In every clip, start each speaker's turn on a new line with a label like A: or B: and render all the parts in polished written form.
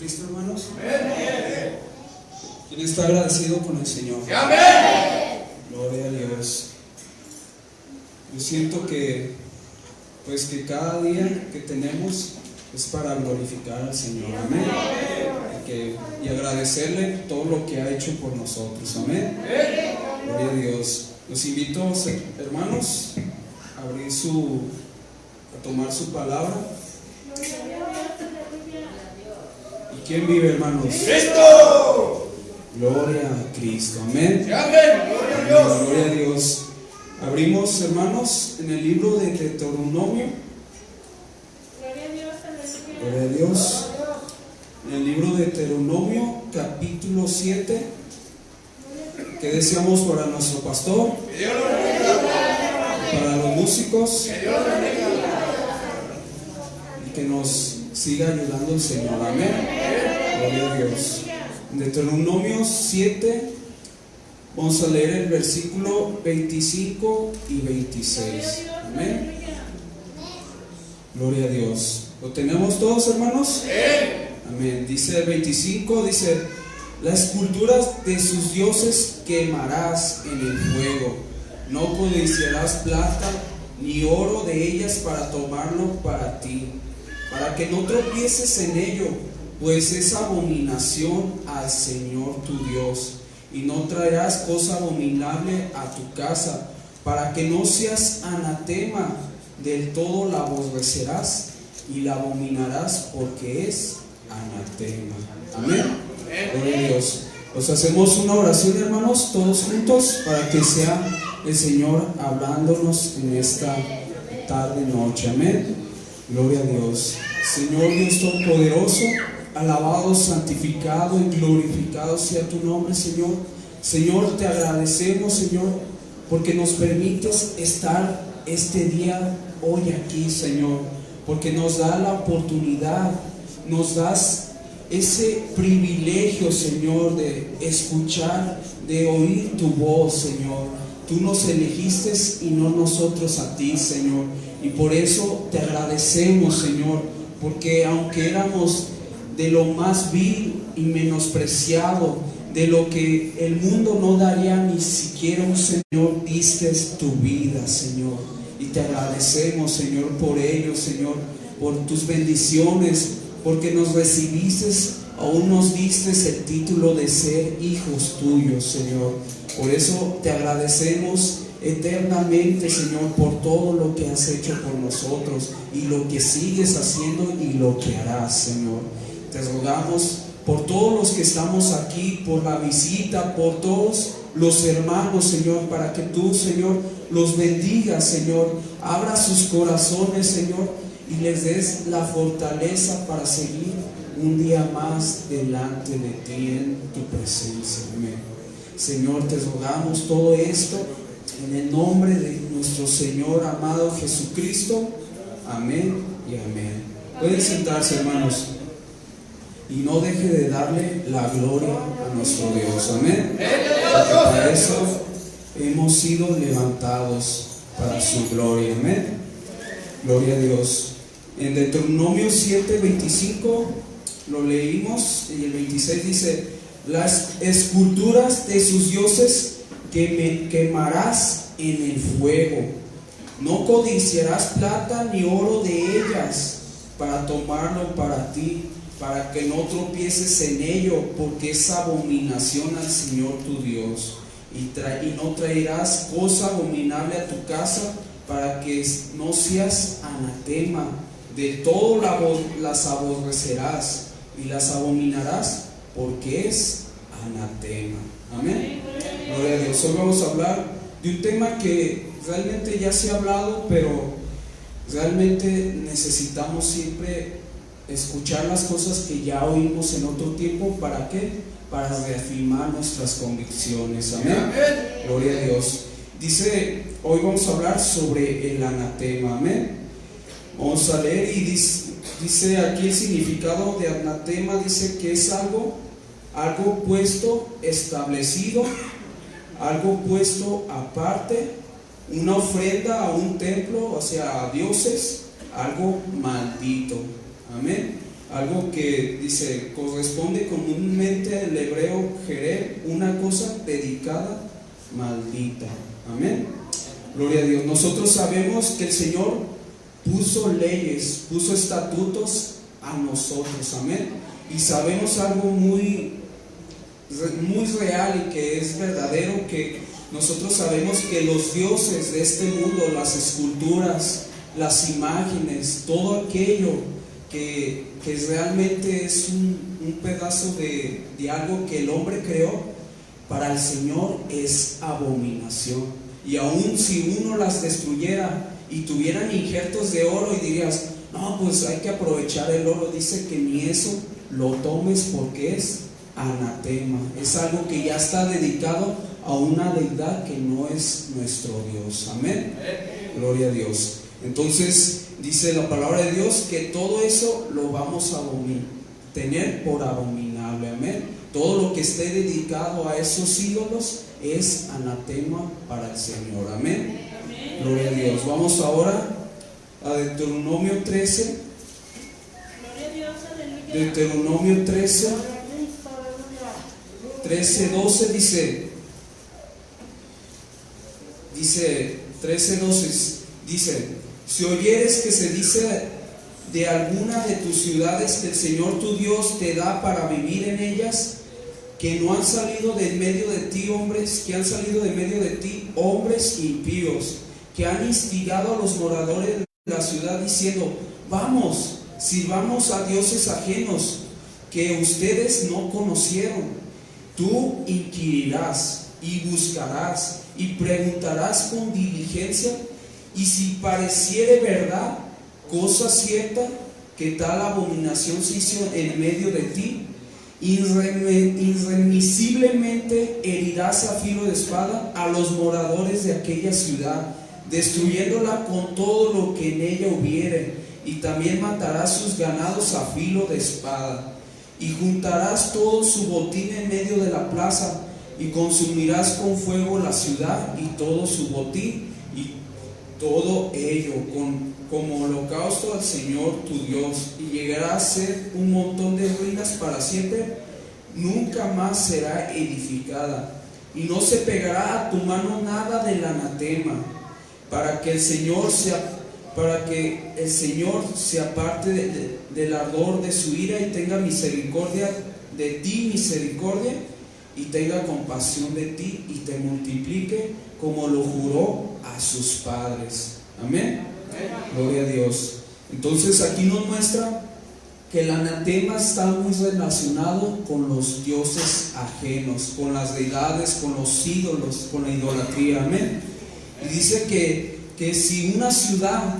A: Jesucristo, hermanos? Amén. ¿Quién está agradecido con el Señor?
B: Amén.
A: Gloria a Dios. Yo siento que cada día que tenemos es para glorificar al Señor. Amén. Y agradecerle todo lo que ha hecho por nosotros. Amén. Gloria a Dios. Los invito, hermanos, a tomar su palabra. ¿Y quién vive, hermanos?
B: ¡Cristo!
A: Gloria a Cristo. Amén.
B: Amén. Gloria a Dios.
A: Gloria a Dios. Abrimos, hermanos, en el libro de Deuteronomio. Gloria a Dios. En el libro de Deuteronomio, capítulo 7. ¿Qué deseamos para nuestro pastor? Para los músicos. Y que nos siga ayudando el Señor. Amén. Gloria a Dios. En Deuteronomio 7. Vamos a leer el versículo 25 y 26. Amén. Gloria a Dios. ¿Lo tenemos todos, hermanos? Amén. Dice el 25, dice: las esculturas de sus dioses quemarás en el fuego. No codiciarás plata ni oro de ellas para tomarlo para ti, para que no tropieces en ello, pues es abominación al Señor tu Dios. Y no traerás cosa abominable a tu casa, para que no seas anatema, del todo la aborrecerás y la abominarás, porque es anatema. Amén. Gloria a Dios. Os hacemos una oración, hermanos, todos juntos, para que sea el Señor hablándonos en esta tarde, noche. Amén. Gloria a Dios. Señor Dios Todopoderoso, alabado, santificado y glorificado sea tu nombre, Señor. Señor, te agradecemos, Señor, porque nos permites estar este día hoy aquí, Señor, porque nos da la oportunidad, nos das ese privilegio, Señor, de escuchar, de oír tu voz, Señor. Tú nos elegiste y no nosotros a ti, Señor, y por eso te agradecemos, Señor, porque aunque éramos de lo más vil y menospreciado, de lo que el mundo no daría ni siquiera un Señor, diste tu vida, Señor, y te agradecemos, Señor, por ello, Señor, por tus bendiciones, porque nos recibiste, aún nos diste el título de ser hijos tuyos, Señor. Por eso te agradecemos eternamente, Señor, por todo lo que has hecho por nosotros y lo que sigues haciendo y lo que harás, Señor. Te rogamos por todos los que estamos aquí, por la visita, por todos los hermanos, Señor, para que tú, Señor, los bendigas, Señor. Abra sus corazones, Señor, y les des la fortaleza para seguir un día más delante de ti en tu presencia. Amén. Señor, te rogamos todo esto en el nombre de nuestro Señor amado Jesucristo. Amén y amén. Pueden sentarse, hermanos. Y no deje de darle la gloria a nuestro Dios. Amén. Porque para eso hemos sido levantados, para su gloria. Amén. Gloria a Dios. En Deuteronomio 7:25 lo leímos, y el 26 dice: las esculturas de sus dioses quemarás en el fuego. No codiciarás plata ni oro de ellas para tomarlo para ti, para que no tropieces en ello, porque es abominación al Señor tu Dios. Y no traerás cosa abominable a tu casa, para que no seas anatema. De todo las aborrecerás y las abominarás, porque es anatema. Amén. Gloria a Dios. Hoy vamos a hablar de un tema que realmente ya se ha hablado, pero realmente necesitamos siempre escuchar las cosas que ya oímos en otro tiempo. ¿Para qué? Para reafirmar nuestras convicciones. Amén. Gloria a Dios. Dice, hoy vamos a hablar sobre el anatema. Amén. Vamos a leer y dice aquí el significado de anatema. Dice que es algo puesto, establecido, algo puesto aparte, una ofrenda a un templo, o sea, a dioses, algo maldito. Amén. algo que dice, corresponde comúnmente al hebreo jereb, una cosa dedicada, maldita. Amén. Gloria a Dios. Nosotros sabemos que el Señor puso leyes, puso estatutos a nosotros. Amén. Y sabemos algo muy real y que es verdadero, que nosotros sabemos que los dioses de este mundo, las esculturas, las imágenes, todo aquello que realmente es un pedazo de algo que el hombre creó, para el Señor es abominación. Y aun si uno las destruyera y tuvieran injertos de oro y dirías, no, pues hay que aprovechar el oro, dice que ni eso lo tomes porque es anatema, es algo que ya está dedicado a una deidad que no es nuestro Dios. Amén. Gloria a Dios. Entonces dice la palabra de Dios que todo eso lo vamos a tener por abominable. Amén. Todo lo que esté dedicado a esos ídolos es anatema para el Señor. Amén. Gloria a Dios. Vamos ahora a Deuteronomio 13. Deuteronomio 13, 12 dice 13:12 dice: si oyeres que se dice de alguna de tus ciudades que el Señor tu Dios te da para vivir en ellas, que no han salido de medio de ti hombres, que han salido de medio de ti hombres impíos, que han instigado a los moradores de la ciudad diciendo, vamos, sirvamos a dioses ajenos que ustedes no conocieron, tú inquirirás y buscarás y preguntarás con diligencia, y si pareciere verdad, cosa cierta, que tal abominación se hizo en medio de ti, irremisiblemente herirás a filo de espada a los moradores de aquella ciudad, destruyéndola con todo lo que en ella hubiere, y también matarás sus ganados a filo de espada, y juntarás todo su botín en medio de la plaza, y consumirás con fuego la ciudad y todo su botín, y todo ello como holocausto al Señor tu Dios, y llegará a ser un montón de ruinas para siempre, nunca más será edificada, y no se pegará a tu mano nada del anatema, para que el Señor se aparte del ardor de su ira y tenga misericordia de ti, misericordia, y tenga compasión de ti y te multiplique como lo juró a sus padres. Amén. Gloria a Dios. Entonces aquí nos muestra que el anatema está muy relacionado con los dioses ajenos, con las deidades, con los ídolos, con la idolatría. Amén. Y dice que si una ciudad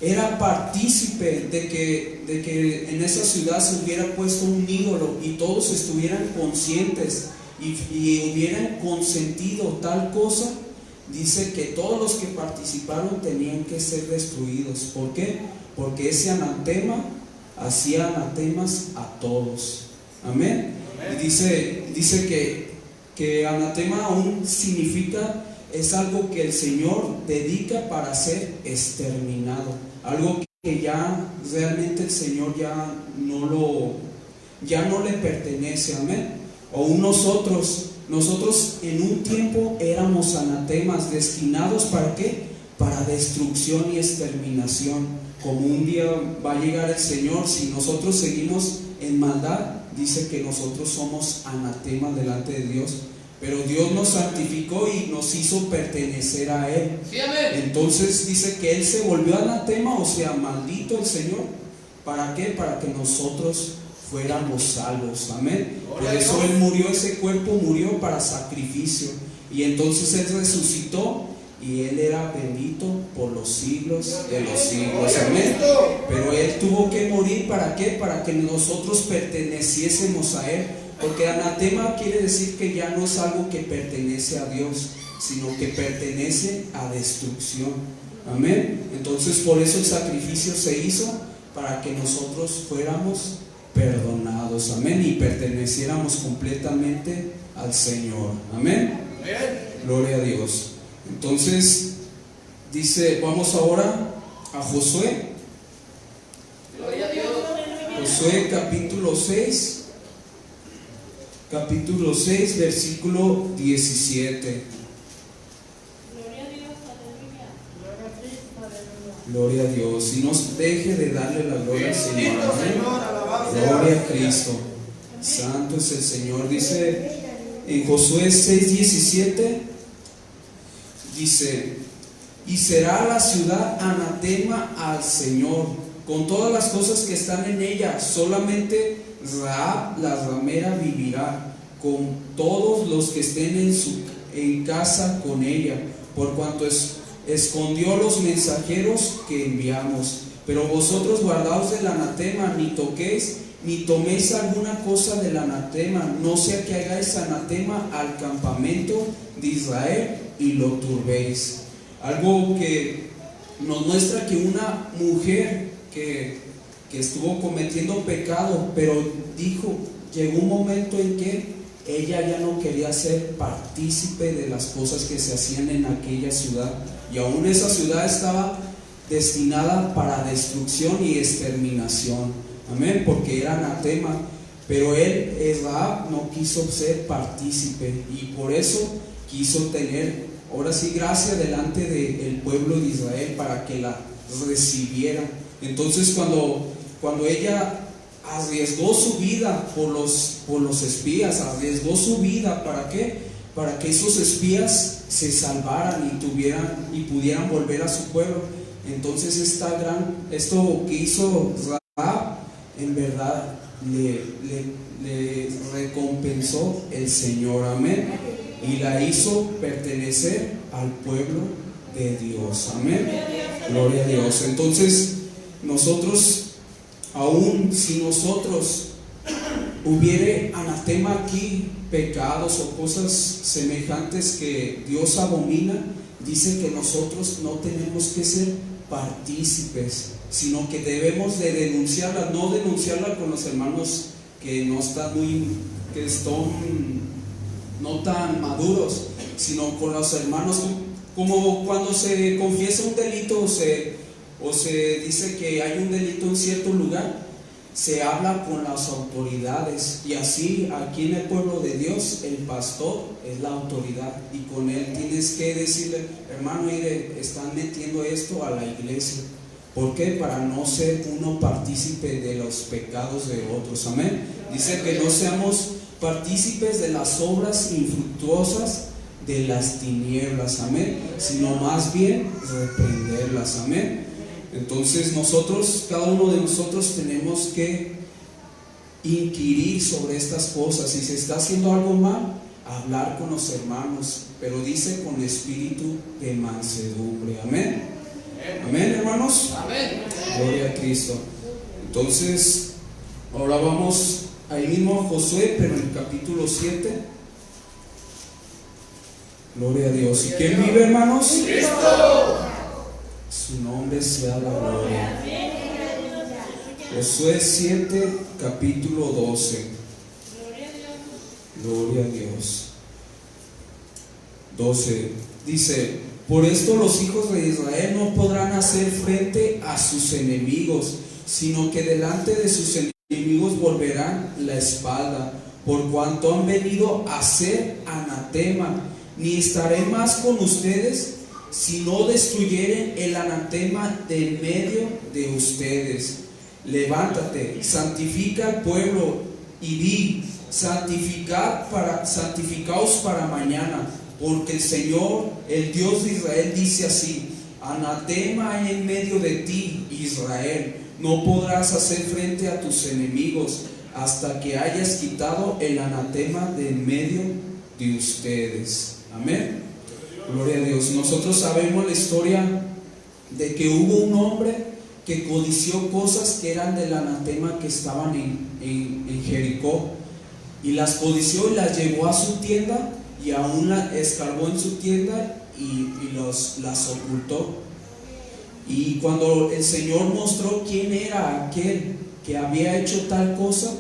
A: era partícipe de que en esa ciudad se hubiera puesto un ídolo y todos estuvieran conscientes y hubieran consentido tal cosa, dice que todos los que participaron tenían que ser destruidos. ¿Por qué? Porque ese anatema hacía anatemas a todos. Amén. Y dice que anatema aún significa, es algo que el Señor dedica para ser exterminado, algo que ya realmente el Señor ya no le pertenece. Amén. O nosotros en un tiempo éramos anatemas, destinados ¿para qué? Para destrucción y exterminación. Como un día va a llegar el Señor, si nosotros seguimos en maldad, dice que nosotros somos anatemas delante de Dios. Pero Dios nos santificó y nos hizo pertenecer a Él.
B: Sí, amén.
A: Entonces dice que Él se volvió anatema, o sea, maldito el Señor. ¿Para qué? Para que nosotros fuéramos salvos. Amén. Por eso Él murió, ese cuerpo murió para sacrificio. Y entonces Él resucitó y Él era bendito por los siglos de los siglos. Amén. Pero Él tuvo que morir, ¿para qué? Para que nosotros perteneciésemos a Él. Porque anatema quiere decir que ya no es algo que pertenece a Dios, sino que pertenece a destrucción. Amén. Entonces por eso el sacrificio se hizo, para que nosotros fuéramos perdonados. Amén. Y perteneciéramos completamente al Señor. Amén. Gloria a Dios. Entonces dice, vamos ahora a Josué.
B: Gloria a Dios.
A: Josué capítulo 6, versículo 17. Gloria a Dios. Y no deje de darle la gloria al Señor. Amén. Gloria a Cristo. Santo es el Señor. Dice en Josué 6:17, dice: y será la ciudad anatema al Señor, con todas las cosas que están en ella. Solamente Rahab la ramera vivirá, con todos los que estén en casa con ella, por cuanto escondió los mensajeros que enviamos. Pero vosotros guardaos del anatema, ni toquéis ni toméis alguna cosa del anatema, no sea que hagáis anatema al campamento de Israel y lo turbéis. Algo que nos muestra que una mujer que estuvo cometiendo pecado, pero llegó un momento en que ella ya no quería ser partícipe de las cosas que se hacían en aquella ciudad, y aún esa ciudad estaba destinada para destrucción y exterminación. Amén, porque era anatema. Pero Rahab no quiso ser partícipe, y por eso quiso tener, ahora sí, gracia delante del pueblo de Israel para que la recibiera. Entonces cuando ella arriesgó su vida por los espías, arriesgó su vida, ¿para qué? Para que esos espías se salvaran y pudieran volver a su pueblo. Entonces esto que hizo Rahab, en verdad le recompensó el Señor. Amén. Y la hizo pertenecer al pueblo de Dios. Amén. Gloria a Dios. Entonces nosotros, aún si nosotros hubiere anatema aquí, pecados o cosas semejantes que Dios abomina, dice que nosotros no tenemos que ser partícipes, sino que debemos de denunciarla, no denunciarla con los hermanos que no están no tan maduros, sino con los hermanos, como cuando se confiesa un delito o se dice que hay un delito en cierto lugar, se habla con las autoridades. Y así aquí en el pueblo de Dios el pastor es la autoridad, y con él tienes que decirle: hermano, mire, están metiendo esto a la iglesia. ¿Por qué? Para no ser uno partícipe de los pecados de otros. Amén. Dice que no seamos partícipes de las obras infructuosas de las tinieblas. Amén. Sino más bien reprenderlas. Amén. Entonces cada uno de nosotros tenemos que inquirir sobre estas cosas. Si se está haciendo algo mal, hablar con los hermanos, pero dice con espíritu de mansedumbre. Amén. Amén, hermanos.
B: Amén.
A: Gloria a Cristo. Entonces, ahora vamos ahí mismo a Josué, pero en el capítulo 7. Gloria a Dios. ¿Y quién vive, hermanos?
B: Cristo.
A: Su nombre sea la gloria. Josué 7, capítulo 12. Gloria a Dios. 12. Dice: por esto los hijos de Israel no podrán hacer frente a sus enemigos, sino que delante de sus enemigos volverán la espalda, por cuanto han venido a ser anatema. Ni estaré más con ustedes, si no destruyeren el anatema de en medio de ustedes. Levántate, santifica al pueblo, y di: santificaos para mañana, porque el Señor, el Dios de Israel, dice así: anatema hay en medio de ti, Israel. No podrás hacer frente a tus enemigos hasta que hayas quitado el anatema de en medio de ustedes. Amén. Gloria a Dios. Nosotros sabemos la historia de que hubo un hombre que codició cosas que eran del anatema que estaban en Jericó, y las codició y las llevó a su tienda, y aún la escarbó en su tienda y las ocultó. Y cuando el Señor mostró quién era aquel que había hecho tal cosa,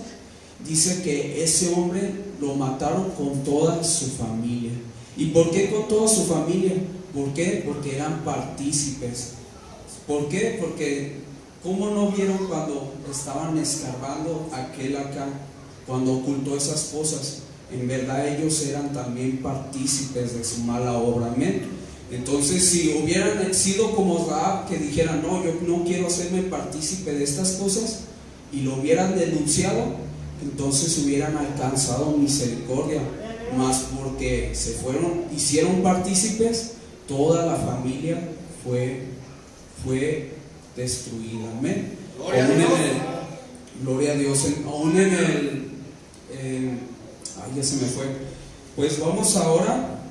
A: dice que ese hombre lo mataron con toda su familia. ¿Y por qué con toda su familia? ¿Por qué? Porque eran partícipes. ¿Por qué? Porque ¿Cómo no vieron cuando estaban escarbando aquel acá, cuando ocultó esas cosas? En verdad ellos eran también partícipes de su mala obra, amén. Entonces, si hubieran sido como Rahab, que dijeran, no, yo no quiero hacerme partícipe de estas cosas, y lo hubieran denunciado, entonces hubieran alcanzado misericordia. Mas porque hicieron partícipes, toda la familia fue destruida, amén.
B: Gloria a Dios.
A: Gloria a Dios. Aún en el ya se me fue. Pues vamos ahora.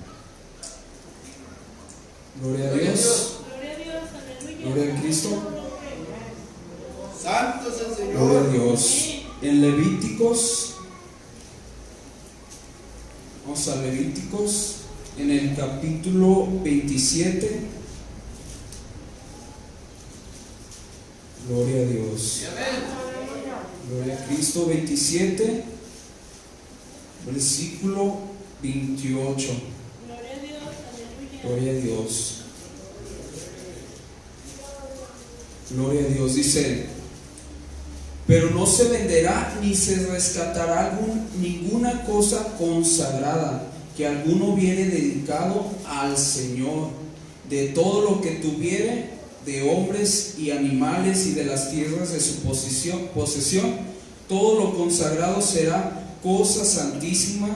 A: Gloria a Dios. Gloria a Cristo.
B: Santo es el Señor.
A: Gloria a Dios. En Levíticos, vamos a Levíticos, en el capítulo 27. Gloria a Dios. Gloria a Cristo. 27, versículo 28. Gloria a Dios. Gloria a Dios. Dice: pero no se venderá ni se rescatará ninguna cosa consagrada que alguno viene dedicado al Señor, de todo lo que tuviere, de hombres y animales y de las tierras de su posesión, todo lo consagrado será cosa santísima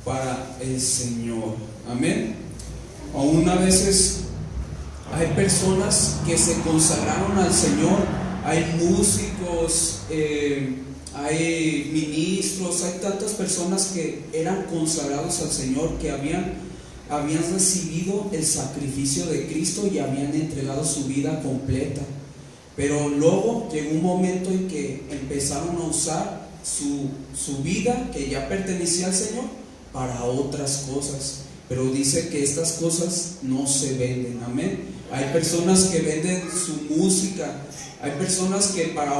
A: para el Señor. Amén. Aún a veces hay personas que se consagraron al Señor. Hay músicos, hay ministros, hay tantas personas que eran consagrados al Señor, que habían recibido el sacrificio de Cristo y habían entregado su vida completa. Pero luego llegó un momento en que empezaron a usar su vida, que ya pertenecía al Señor, para otras cosas. Pero dice que estas cosas no se venden, amén. Hay personas que venden su música. Hay personas que para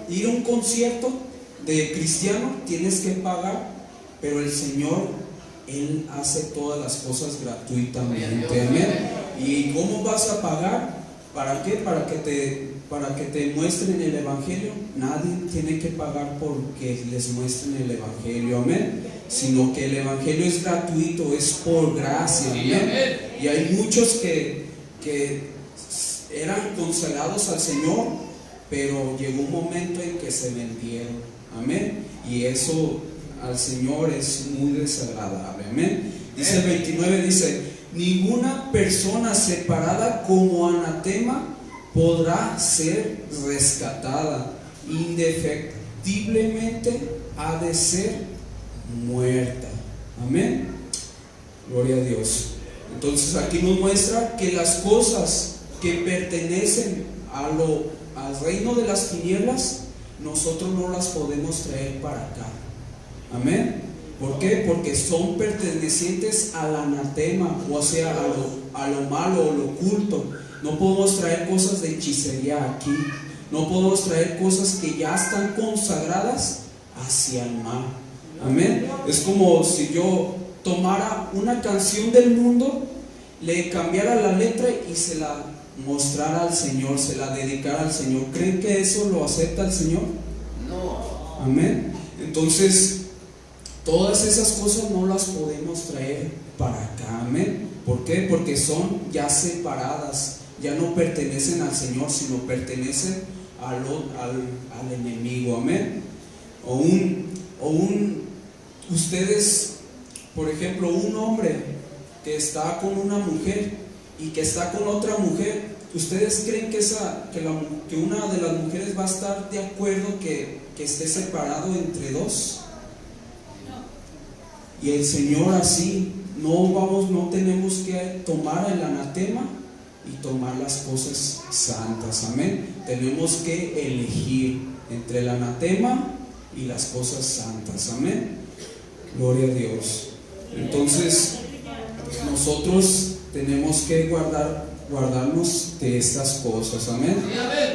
A: ir a un concierto de cristiano tienes que pagar, pero el Señor, Él hace todas las cosas gratuitamente, amén. ¿Y cómo vas a pagar? ¿Para qué? Para que te muestren el Evangelio. Nadie tiene que pagar porque les muestren el Evangelio, amén. Sino que el Evangelio es gratuito, es por gracia, amén. Y hay muchos que eran consagrados al Señor, pero llegó un momento en que se vendieron, amén. Y eso al Señor es muy desagradable, amén. Dice el 29, dice: ninguna persona separada como anatema podrá ser rescatada, indefectiblemente ha de ser muerta, amén. Gloria a Dios. Entonces aquí nos muestra que las cosas que pertenecen al reino de las tinieblas, nosotros no las podemos traer para acá, amén. ¿Por qué? Porque son pertenecientes al anatema, o sea, a lo malo o lo oculto. No podemos traer cosas de hechicería aquí. No podemos traer cosas que ya están consagradas hacia el mal, amén. Es como si yo tomara una canción del mundo, le cambiara la letra y se la mostrara al Señor, se la dedicara al Señor. ¿Creen que eso lo acepta el Señor?
B: No.
A: Amén. Entonces, todas esas cosas no las podemos traer para acá, amén. ¿Por qué? Porque son ya separadas, ya no pertenecen al Señor, sino pertenecen al enemigo, amén. Ustedes, por ejemplo, un hombre que está con una mujer y que está con otra mujer, ¿ustedes creen que una de las mujeres va a estar de acuerdo que esté separado entre dos? No. Y el Señor así, no tenemos que tomar el anatema y tomar las cosas santas, amén. Tenemos que elegir entre el anatema y las cosas santas, amén. Gloria a Dios. Entonces, nosotros tenemos que guardarnos de estas cosas, amén.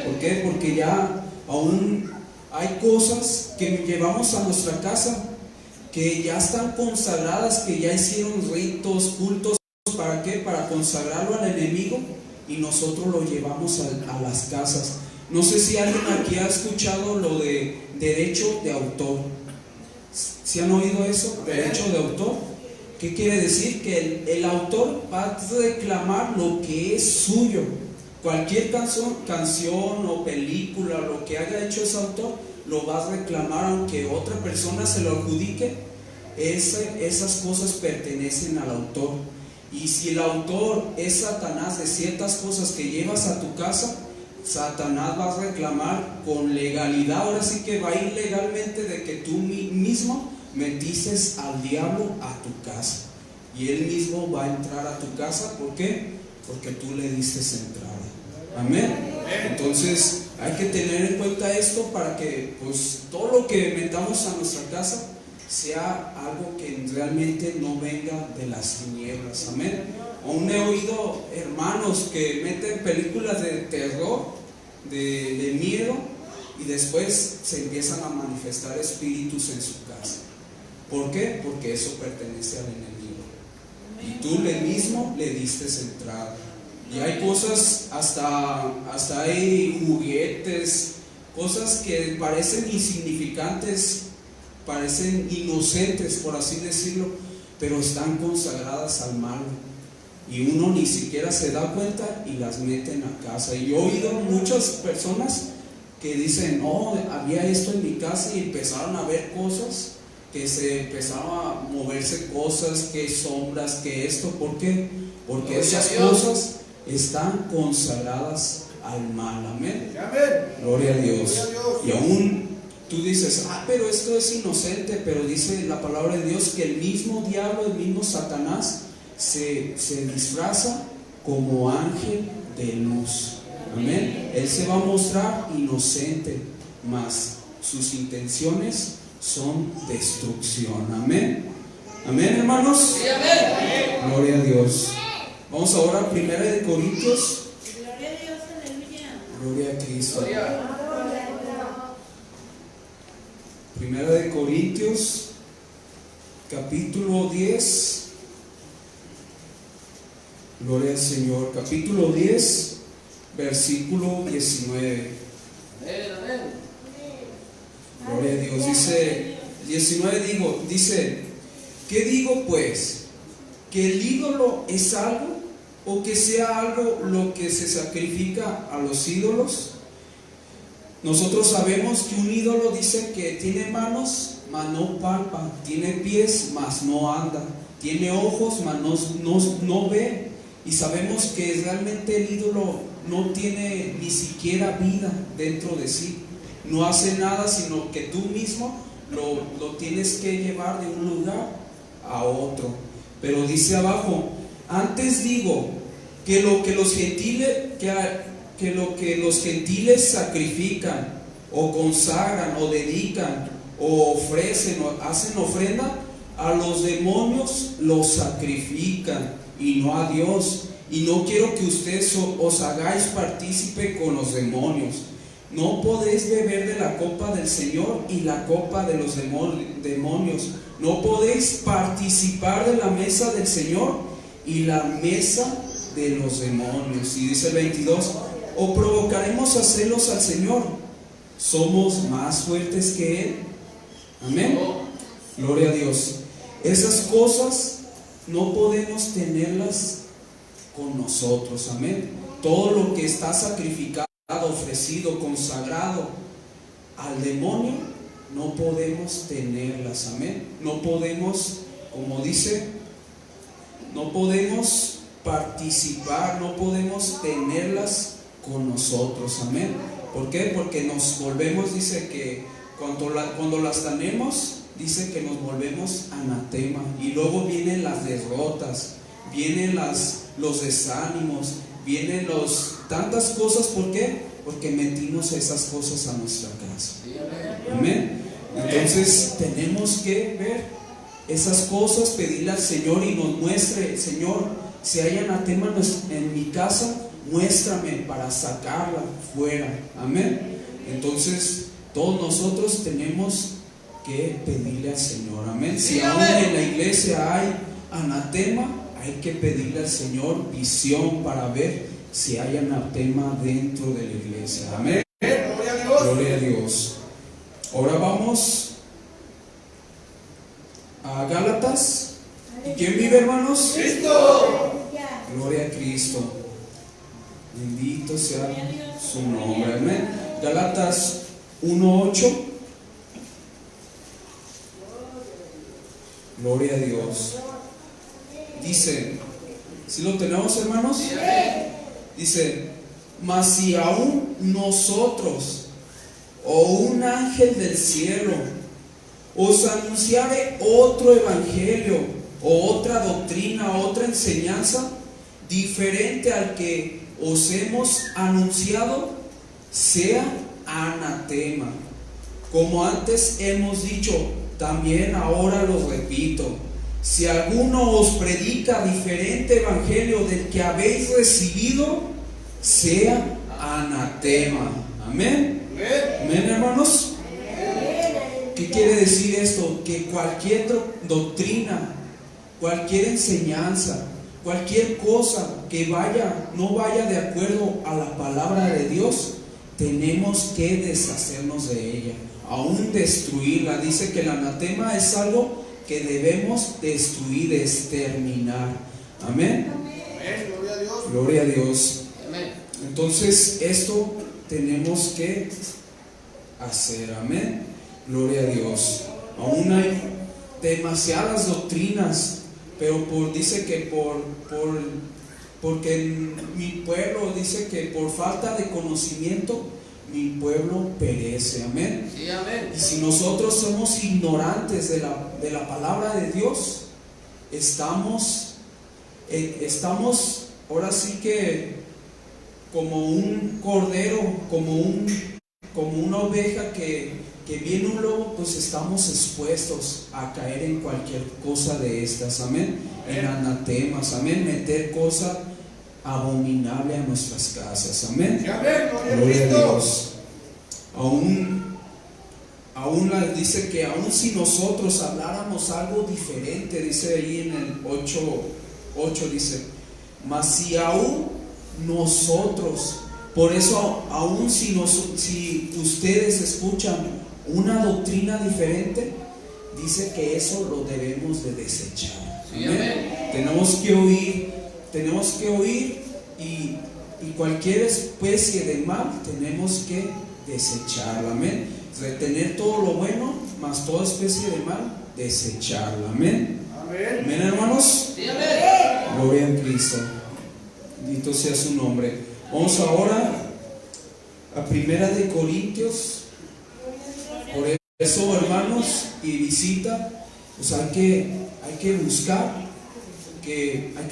A: ¿Por qué? Porque ya aún hay cosas que llevamos a nuestra casa que ya están consagradas, que ya hicieron ritos, cultos. ¿Para qué? Para consagrarlo al enemigo, y nosotros lo llevamos a las casas. No sé si alguien aquí ha escuchado lo de derecho de autor. ¿Sí han oído eso? Derecho de autor. ¿Qué quiere decir? Que el autor va a reclamar lo que es suyo. Cualquier canción o película, lo que haya hecho ese autor, lo va a reclamar aunque otra persona se lo adjudique. Esas cosas pertenecen al autor. Y si el autor es Satanás de ciertas cosas que llevas a tu casa, Satanás va a reclamar con legalidad. Ahora sí que va a ir legalmente de que tú mismo metiste al diablo a tu casa. Y él mismo va a entrar a tu casa. ¿Por qué? Porque tú le diste entrada. Amén. Entonces hay que tener en cuenta esto para que pues todo lo que metamos a nuestra casa sea algo que realmente no venga de las tinieblas. Amén. Aún he oído hermanos que meten películas de terror, de miedo, y después se empiezan a manifestar espíritus en su casa. ¿Por qué? Porque eso pertenece al enemigo y tú mismo le diste entrada. Y hay cosas, hasta hay juguetes, cosas que parecen insignificantes, parecen inocentes, por así decirlo, pero están consagradas al mal. Y uno ni siquiera se da cuenta y las meten a casa. Y yo he oído muchas personas que dicen, oh, había esto en mi casa, y empezaron a ver cosas, que se empezaron a moverse cosas, que sombras, que esto. ¿Por qué? Porque esas cosas están consagradas al mal. Amén. Gloria a Dios. Y aún tú dices, pero esto es inocente, pero dice la palabra de Dios que el mismo diablo, el mismo Satanás se disfraza como ángel de luz. Amén. Él se va a mostrar inocente, mas sus intenciones son destrucción. Amén. Amén, hermanos.
B: Sí, amén.
A: Gloria a Dios. Vamos ahora a 1 Corintios.
C: Gloria a Dios, aleluya.
A: Gloria a Cristo.
B: Gloria.
A: 1 Corintios, capítulo 10. Gloria al Señor. Capítulo 10, versículo 19.
B: Amén.
A: Gloria a Dios. Dice 19, dice, ¿qué digo pues? ¿Que el ídolo es algo? ¿O que sea algo lo que se sacrifica a los ídolos? Nosotros sabemos que un ídolo dice que tiene manos, mas no palpa, tiene pies, mas no anda, tiene ojos, mas no ve. Y sabemos que realmente el ídolo no tiene ni siquiera vida dentro de sí. No hace nada, sino que tú mismo lo tienes que llevar de un lugar a otro. Pero dice abajo, antes digo que lo que los gentiles sacrifican o consagran o dedican o ofrecen o hacen ofrenda, a los demonios los sacrifican y no a Dios. Y no quiero que ustedes os hagáis partícipe con los demonios. No podéis beber de la copa del Señor y la copa de los demonios. No podéis participar de la mesa del Señor y la mesa de los demonios. Y dice el 22, ¿o provocaremos a celos al Señor? ¿Somos más fuertes que Él? Amén. Gloria a Dios. Esas cosas no podemos tenerlas con nosotros. Amén. Todo lo que está sacrificado, ofrecido, consagrado al demonio, no podemos tenerlas. Amén. No podemos, como dice, no podemos participar, no podemos tenerlas con nosotros. Amén. ¿Por qué? Porque nos volvemos, dice que cuando las tenemos, dice que nos volvemos anatema. Y luego vienen las derrotas, vienen los desánimos, vienen tantas cosas. ¿Por qué? Porque metimos esas cosas a nuestra casa. Amén. Entonces tenemos que ver esas cosas, pedirle al Señor y nos muestre, Señor, si hay anatema en mi casa, muéstrame para sacarla fuera. Amén. Entonces todos nosotros tenemos que pedirle al Señor. Amén. Si aún en la iglesia hay anatema, hay que pedirle al Señor visión para ver si hay anatema dentro de la iglesia. Amén. Gloria a Dios. Ahora vamos a Gálatas. ¿Y quién vive, hermanos?
B: Cristo.
A: Gloria a Cristo. Bendito sea su nombre. Amén. Gálatas 1:8. Gloria a Dios. Dice, ¿sí lo tenemos, hermanos? Dice, mas si aún nosotros o un ángel del cielo os anunciare otro evangelio o otra doctrina, otra enseñanza diferente al que os hemos anunciado, sea anatema. Como antes hemos dicho, también ahora lo repito: si alguno os predica diferente evangelio del que habéis recibido, sea anatema. Amén. Amén, hermanos. ¿Qué quiere decir esto? Que cualquier doctrina, cualquier enseñanza, cualquier cosa que no vaya de acuerdo a la palabra de Dios, tenemos que deshacernos de ella, aún destruirla. Dice que el anatema es algo que debemos destruir, exterminar. Amén.
B: Gloria a Dios.
A: Gloria a Dios. Entonces esto tenemos que hacer. Amén. Gloria a Dios. Aún hay demasiadas doctrinas, pero dice que porque en mi pueblo, dice que por falta de conocimiento mi pueblo perece. Amén.
B: Sí, amén.
A: Y si nosotros somos ignorantes de la palabra de Dios, estamos ahora sí que como un cordero, como una oveja que viene un lobo, pues estamos expuestos a caer en cualquier cosa de estas. Amén. En anatemas. Amén. Meter cosa abominable a nuestras casas. Amén. Gloria a Dios. Aún dice que aún si nosotros habláramos algo diferente, dice ahí en el 8, dice, mas si aún nosotros, por eso aún si ustedes escuchan una doctrina diferente, dice que eso lo debemos de desechar.
B: Sí,
A: amén.
B: amén.
A: Tenemos que oír y cualquier especie de mal tenemos que desecharla. Amén. Retener todo lo bueno, más toda especie de mal, desecharla. Amén.
B: Amén.
A: Amén, hermanos.
B: Sí, amén.
A: Gloria a Cristo. Bendito sea su nombre. Vamos ahora a 1 Corintios. Por eso, hermanos, y visita, pues hay que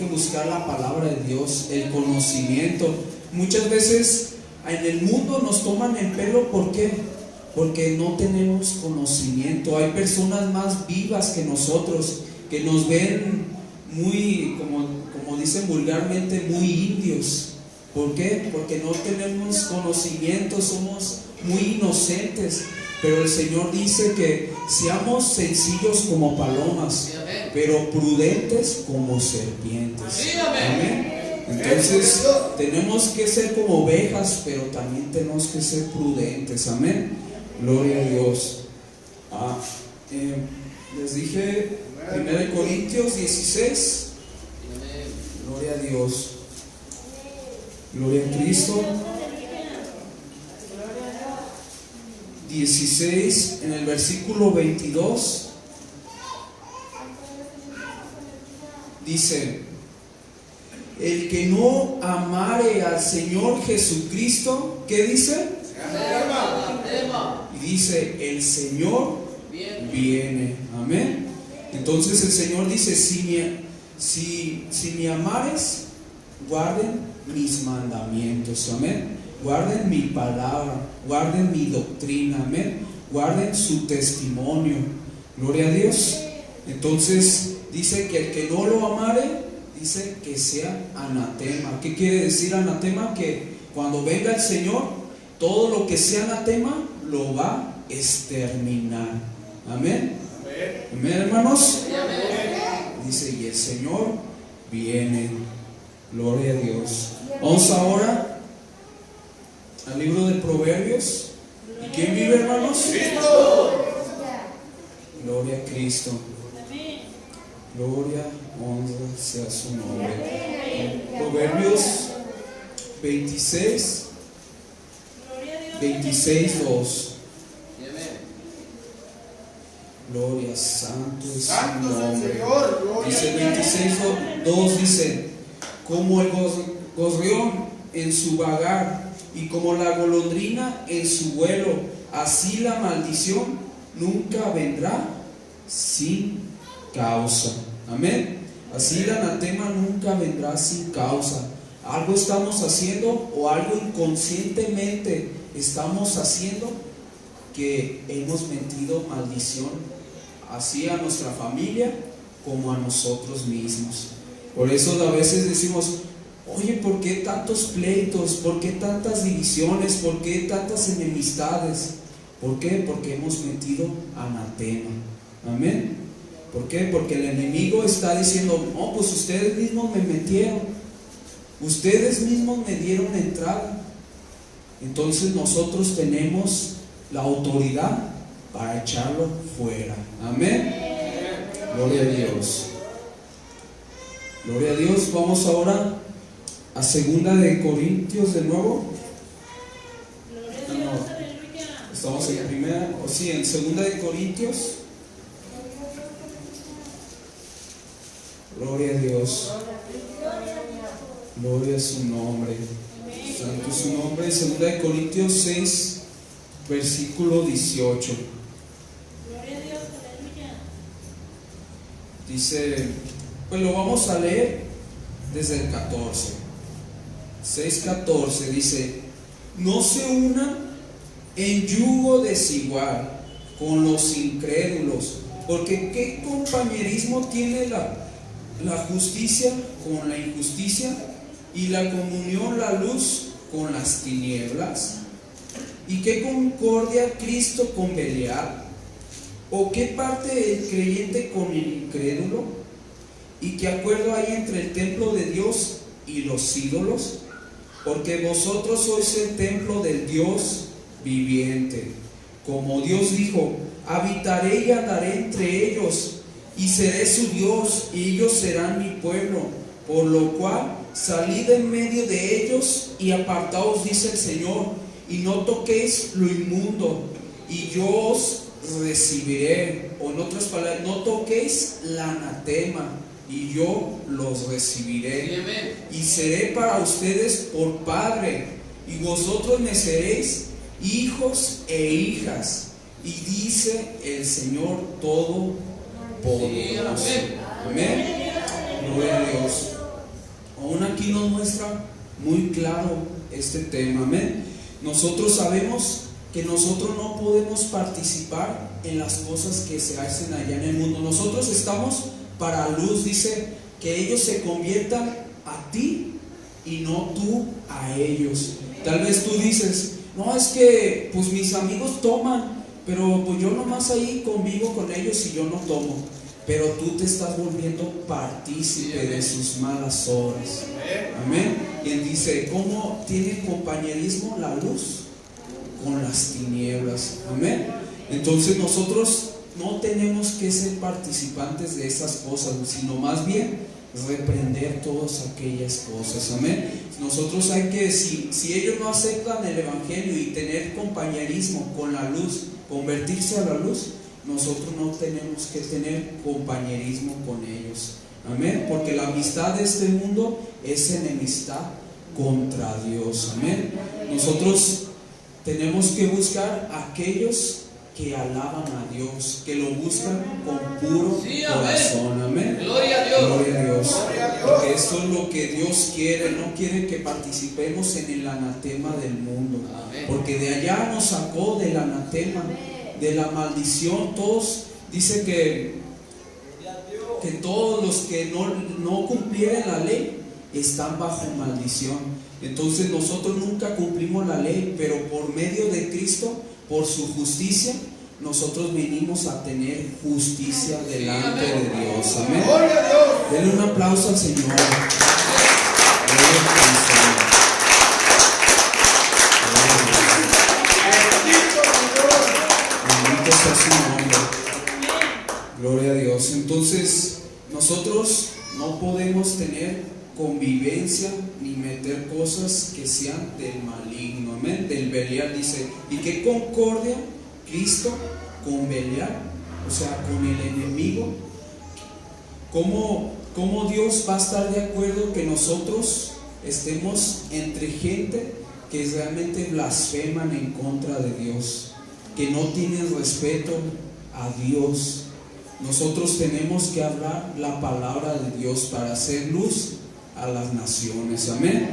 A: buscar la palabra de Dios, el conocimiento. Muchas veces en el mundo nos toman el pelo. ¿Por qué? Porque no tenemos conocimiento. Hay personas más vivas que nosotros, que nos ven muy, como dicen vulgarmente, muy indios. ¿Por qué? Porque no tenemos conocimiento, somos muy inocentes. Pero el Señor dice que seamos sencillos como palomas,
B: Sí, amén.
A: pero prudentes como serpientes.
B: Sí, amén.
A: Entonces tenemos que ser como ovejas, pero también tenemos que ser prudentes. Amén. Gloria a Dios. Les dije 1 Corintios 16.
B: Amén.
A: Gloria a Dios. Gloria a Cristo. 16 en el versículo 22 dice: el que no amare al Señor Jesucristo, ¿qué dice?
B: Anatema.
A: Y dice: el Señor
B: Bien.
A: viene. Amén. Entonces el Señor dice: si me amares, guarden mis mandamientos. Amén. Guarden mi palabra, guarden mi doctrina. Amén. Guarden su testimonio. Gloria a Dios. Entonces dice que el que no lo amare, dice que sea anatema. ¿Qué quiere decir anatema? Que cuando venga el Señor, todo lo que sea anatema lo va a exterminar. Amén. Amén, hermanos. Dice: y el Señor viene. Gloria a Dios. Vamos ahora al libro de Proverbios, ¿Y quién vive, hermanos?
B: Cristo.
A: Gloria a Cristo.
C: Amén.
A: Gloria, honra sea su nombre. Proverbios 26,
C: Gloria a Dios.
A: 26, 2.
B: Amén.
A: Gloria, santo es su
D: Santo es el
A: nombre.
D: Señor, gloria
A: Dice
D: a Dios.
A: 26, 2 dice, como el gorrión en su vagar y como la golondrina en su vuelo, así la maldición nunca vendrá sin causa. Amén. Así el anatema nunca vendrá sin causa. Algo estamos haciendo o algo inconscientemente estamos haciendo que hemos metido maldición así a nuestra familia como a nosotros mismos. Por eso a veces decimos, oye, ¿por qué tantos pleitos? ¿Por qué tantas divisiones? ¿Por qué tantas enemistades? ¿Por qué? Porque hemos metido anatema. Amén. ¿Por qué? Porque el enemigo está diciendo, no, pues ustedes mismos me metieron, ustedes mismos me dieron entrada. Entonces nosotros tenemos la autoridad para echarlo fuera. Amén. Gloria a Dios. Gloria a Dios. Vamos ahora a 2 de Corintios de nuevo.
C: Gloria a Dios. Aleluya.
A: Estamos en primera, o sí, en 2 de Corintios. Gloria a Dios. Gloria a su nombre. Santo es su nombre. 2 de Corintios 6, versículo 18.
C: Gloria a Dios. Aleluya.
A: Dice, pues lo vamos a leer desde el 14. 6:14 dice, no se unan en yugo desigual con los incrédulos, porque ¿qué compañerismo tiene la justicia con la injusticia? Y la comunión, la luz con las tinieblas. ¿Y qué concordia Cristo con Belial? ¿O qué parte el creyente con el incrédulo? ¿Y qué acuerdo hay entre el templo de Dios y los ídolos? Porque vosotros sois el templo del Dios viviente. Como Dios dijo, habitaré y andaré entre ellos, y seré su Dios, y ellos serán mi pueblo. Por lo cual, salid en medio de ellos y apartaos, dice el Señor, y no toquéis lo inmundo, y yo os recibiré. O en otras palabras, no toquéis la anatema, y yo los recibiré.
B: Amén.
A: Y seré para ustedes por padre, y vosotros me seréis hijos e hijas. Y dice el Señor Todopoderoso.
B: Sí, amén.
A: Amén. Gloria a Dios. Aún aquí nos muestra muy claro este tema. Amén. Nosotros sabemos que nosotros no podemos participar en las cosas que se hacen allá en el mundo. Nosotros estamos para luz. Dice que ellos se conviertan a ti y no tú a ellos. Tal vez tú dices, no, es que pues mis amigos toman, pero pues yo nomás ahí convivo con ellos y yo no tomo. Pero tú te estás volviendo partícipe de sus malas obras. Amén. Y él dice, ¿cómo tiene compañerismo la luz con las tinieblas? Amén. Entonces nosotros no tenemos que ser participantes de esas cosas, sino más bien reprender todas aquellas cosas. Amén. Nosotros hay que, si ellos no aceptan el evangelio y tener compañerismo con la luz, convertirse a la luz, nosotros no tenemos que tener compañerismo con ellos. Amén. Porque la amistad de este mundo es enemistad contra Dios. Amén. Nosotros tenemos que buscar a aquellos que alaban a Dios, que lo buscan con puro corazón. Amén.
B: Gloria a Dios.
A: Gloria a Dios. Porque esto es lo que Dios quiere. No quiere que participemos en el anatema del mundo.
B: Amén.
A: Porque de allá nos sacó del anatema, de la maldición. Todos, dice que todos los que no cumplieran la ley están bajo maldición. Entonces nosotros nunca cumplimos la ley, pero por medio de Cristo, por su justicia, nosotros venimos a tener justicia delante de Dios. Amén.
D: Gloria a Dios.
A: Denle un aplauso al Señor. Gloria al Señor.
D: Bendito
A: Gloria a Dios. Entonces, nosotros no podemos tener convivencia ni meter cosas que sean del maligno. Amén. Del Belial dice, ¿y qué concordia Cristo con Belial? O sea, con el enemigo. ¿Cómo Dios va a estar de acuerdo que nosotros estemos entre gente que realmente blasfeman en contra de Dios, que no tienen respeto a Dios? Nosotros tenemos que hablar la palabra de Dios para hacer luz a las naciones. Amén.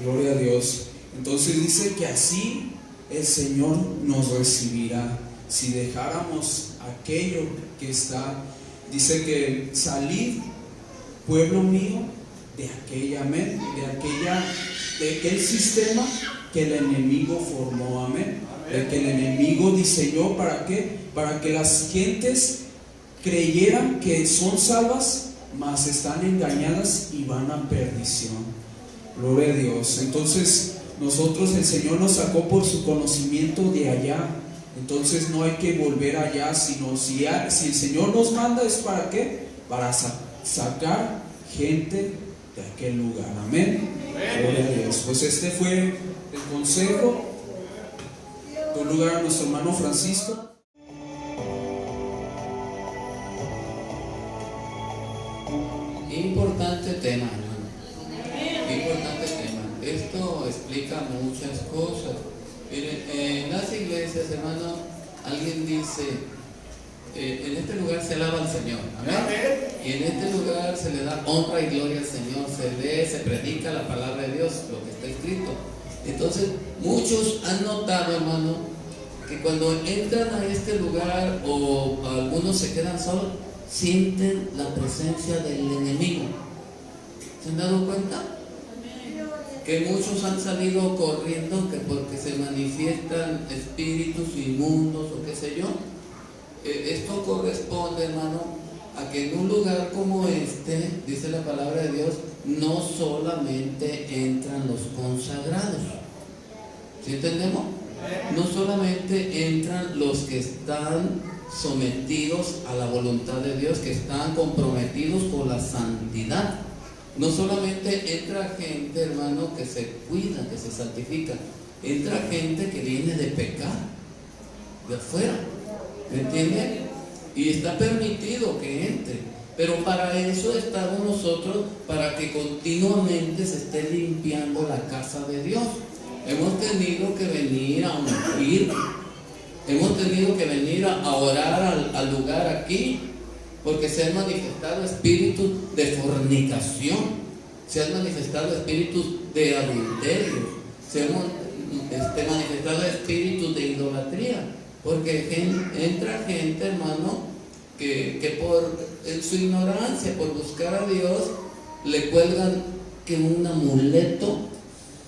A: Gloria a Dios. Entonces dice que así el Señor nos recibirá si dejáramos aquello que está. Dice que salid, pueblo mío, de aquella, amén, de aquel sistema que el enemigo formó, amén, de que el enemigo diseñó. ¿Para qué? Para que las gentes creyeran que son salvas, mas están engañadas y van a perdición. Gloria a Dios. Entonces nosotros, el Señor nos sacó por su conocimiento de allá. Entonces no hay que volver allá, sino si el Señor nos manda, ¿es para qué? Para sacar gente de aquel lugar. Amén. Gloria a Dios. Pues este fue el consejo. Con lugar a nuestro hermano Francisco.
B: Importante tema, hermano. Importante tema. Esto explica muchas cosas. Miren, en las iglesias, hermano, alguien dice, en este lugar se alaba al Señor, amén. Y en este lugar se le da honra y gloria al Señor, se lee, se predica la palabra de Dios, lo que está escrito. Entonces, muchos han notado, hermano, que cuando entran a este lugar o algunos se quedan solos, sienten la presencia del enemigo. ¿Se han dado cuenta? Que muchos han salido corriendo que porque se manifiestan espíritus inmundos o qué sé yo. Esto corresponde, hermano, a que en un lugar como este, dice la palabra de Dios, no solamente entran los consagrados. ¿Sí entendemos? No solamente entran los que están sometidos a la voluntad de Dios, que están comprometidos con la santidad. No solamente entra gente, hermano, que se cuida, que se santifica. Entra gente que viene de pecar, de afuera. ¿Me entiende? Y está permitido que entre. Pero para eso estamos nosotros, para que continuamente se esté limpiando la casa de Dios. Hemos tenido que venir a ungir. Hemos tenido que venir a orar al lugar aquí. Porque se han manifestado espíritus de fornicación, se han manifestado espíritus de adulterio, se han manifestado espíritus de idolatría, porque entra gente, hermano, que por su ignorancia, por buscar a Dios, le cuelgan que un amuleto,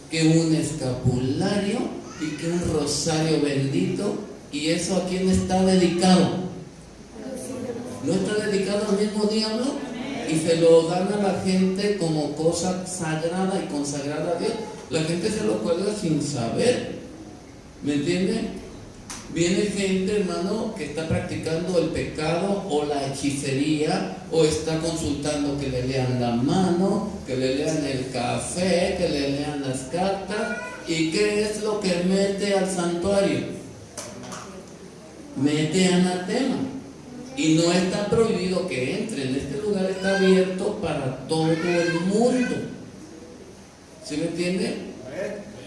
B: que un escapulario y que un rosario bendito, y eso a quién está dedicado. ¿No está dedicado al mismo diablo? Y se lo dan a la gente como cosa sagrada y consagrada a Dios. La gente se lo cuelga sin saber. ¿Me entiende? Viene gente, hermano, que está practicando el pecado o la hechicería, o está consultando que le lean la mano, que le lean el café, que le lean las cartas. ¿Y qué es lo que mete al santuario? Mete anatema. Y no está prohibido que entren. Este lugar está abierto para todo el mundo. ¿Sí me entiende?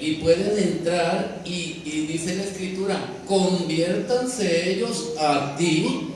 B: Y pueden entrar y dice la Escritura, conviértanse ellos a ti,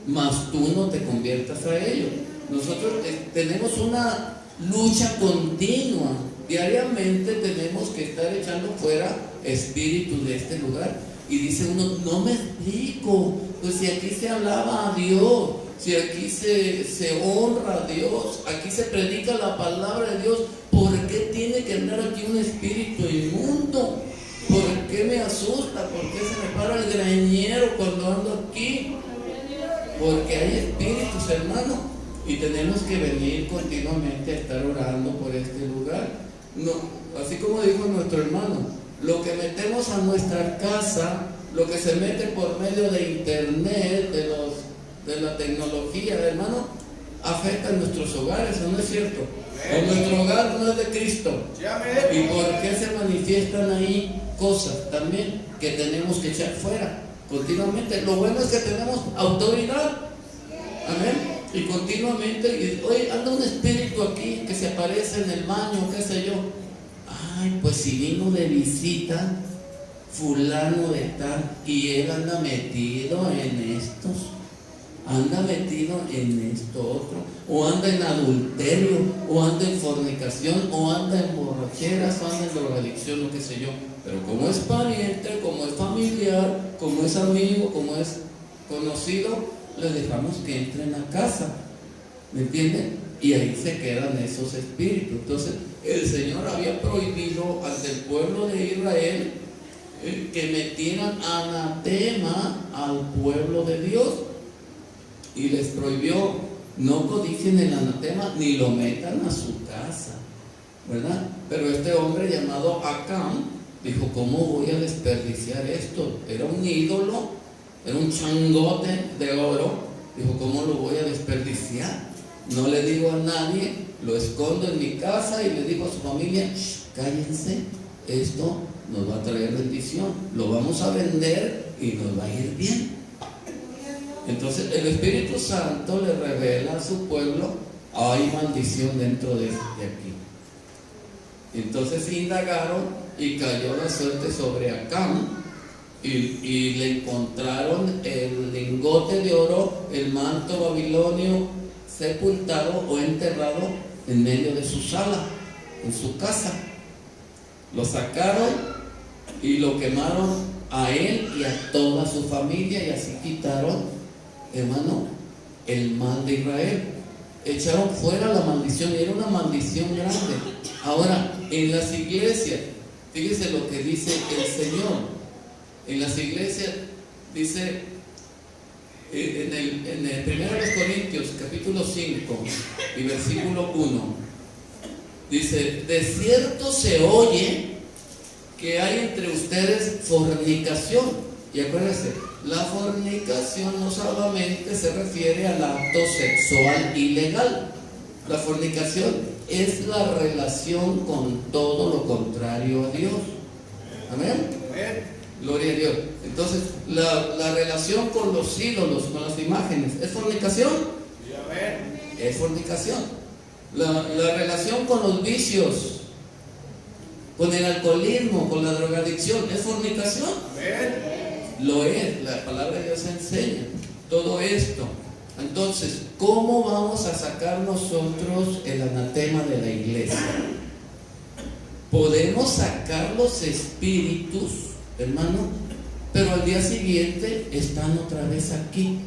B: mas tú no te conviertas a ellos. Nosotros tenemos una lucha continua. Diariamente tenemos que estar echando fuera espíritus de este lugar. Y dice uno, no me explico, pues si aquí se alaba a Dios, si aquí se honra a Dios, aquí se predica la palabra de Dios, ¿por qué tiene que andar aquí un espíritu inmundo? ¿Por qué me asusta? ¿Por qué se me para el greñero cuando ando aquí? Porque hay espíritus, hermano, y tenemos que venir continuamente a estar orando por este lugar. No, así como dijo nuestro hermano, lo que metemos a nuestra casa, lo que se mete por medio de internet, de de la tecnología, hermano, afecta a nuestros hogares, ¿o no es cierto? O nuestro hogar no es de Cristo. ¿Y por qué se manifiestan ahí cosas también que tenemos que echar fuera continuamente? Lo bueno es que tenemos autoridad. Amén. Y continuamente, oye, anda un espíritu aquí que se aparece en el baño, qué sé yo. Ay, pues si vino de visita fulano de tal y él anda metido en estos, anda metido en esto otro, o anda en adulterio, o anda en fornicación, o anda en borracheras, o anda en drogadicción, o qué sé yo. Pero como es pariente, como es familiar, como es amigo, como es conocido, le dejamos que entren a casa, ¿me entienden? Y ahí se quedan esos espíritus. Entonces el Señor había prohibido ante el pueblo de Israel que metieran anatema al pueblo de Dios, y les prohibió: no codicien el anatema ni lo metan a su casa, ¿verdad? Pero este hombre llamado Acán dijo: ¿cómo voy a desperdiciar esto? Era un ídolo, era un changote de oro. Dijo: ¿cómo lo voy a desperdiciar? No le digo a nadie, lo escondo en mi casa. Y le digo a su familia: cállense, esto nos va a traer bendición, lo vamos a vender y nos va a ir bien. Entonces el Espíritu Santo le revela a su pueblo: hay maldición dentro de aquí. Entonces indagaron y cayó la suerte sobre Acán, y le encontraron el lingote de oro, el manto babilonio, sepultado o enterrado en medio de su sala, en su casa. Lo sacaron y lo quemaron a él y a toda su familia, y así quitaron, hermano, el mal de Israel. Echaron fuera la maldición, y era una maldición grande. Ahora, en las iglesias, fíjese lo que dice el Señor. En las iglesias dice en el 1 Corintios capítulo 5 y versículo 1, dice: de cierto se oye que hay entre ustedes fornicación. Y acuérdense, la fornicación no solamente se refiere al acto sexual ilegal. La fornicación es la relación con todo lo contrario a Dios. Amén. Gloria a Dios. Entonces, la relación con los ídolos, con las imágenes, ¿es fornicación? Es fornicación. La relación con los vicios, con el alcoholismo, con la drogadicción, ¿es fornicación? Lo es. La palabra de Dios enseña todo esto. Entonces, ¿cómo vamos a sacar nosotros el anatema de la iglesia? Podemos sacar los espíritus, hermano, pero al día siguiente están otra vez aquí.